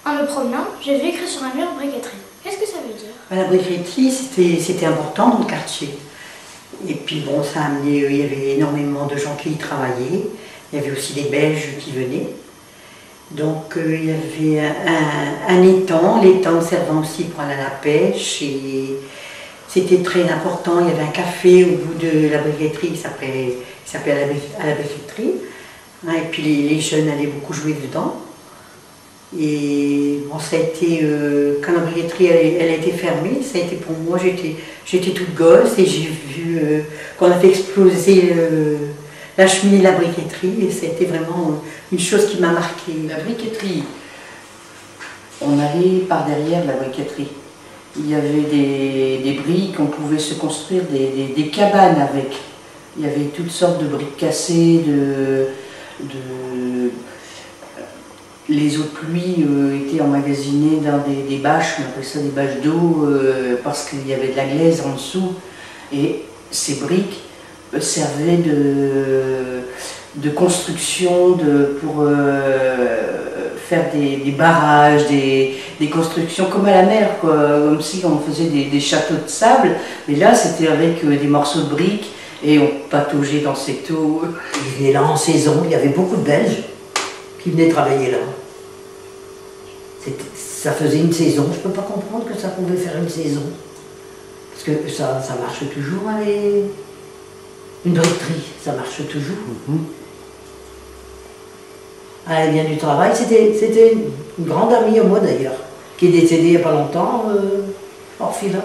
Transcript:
En me promenant, j'ai vu écrit sur un mur briqueterie. Qu'est-ce que ça veut dire? La briqueterie, c'était important dans le quartier. Et puis bon, ça a amené, il y avait énormément de gens qui y travaillaient. Il y avait aussi des Belges qui venaient. Donc il y avait un étang, l'étang servant aussi pour aller à la pêche. Et c'était très important. Il y avait un café au bout de la briqueterie qui s'appelait à la briqueterie. Et puis les jeunes allaient beaucoup jouer dedans. Et bon, ça a été, quand la briqueterie elle a été fermée, ça a été pour moi, j'étais toute gosse et j'ai vu qu'on a fait exploser la cheminée de la briqueterie et ça a été vraiment une chose qui m'a marquée. La briqueterie, on allait par derrière la briqueterie. Il y avait des briques, on pouvait se construire des cabanes avec. Il y avait toutes sortes de briques cassées, les eaux de pluie étaient emmagasinées dans des bâches, on appelle ça des bâches d'eau, parce qu'il y avait de la glaise en dessous. Et ces briques servaient de construction pour faire des barrages, des constructions comme à la mer, quoi, comme si on faisait des châteaux de sable. Mais là, c'était avec des morceaux de briques et on pataugeait dans cette eau. Ils venaient là en saison, il y avait beaucoup de Belges qui venaient travailler là. Ça faisait une saison, je ne peux pas comprendre que ça pouvait faire une saison. Parce que ça marche toujours, une briqueterie, ça marche toujours. Elle vient du travail, c'était une grande amie à moi d'ailleurs, qui est décédée il n'y a pas longtemps, orphelin.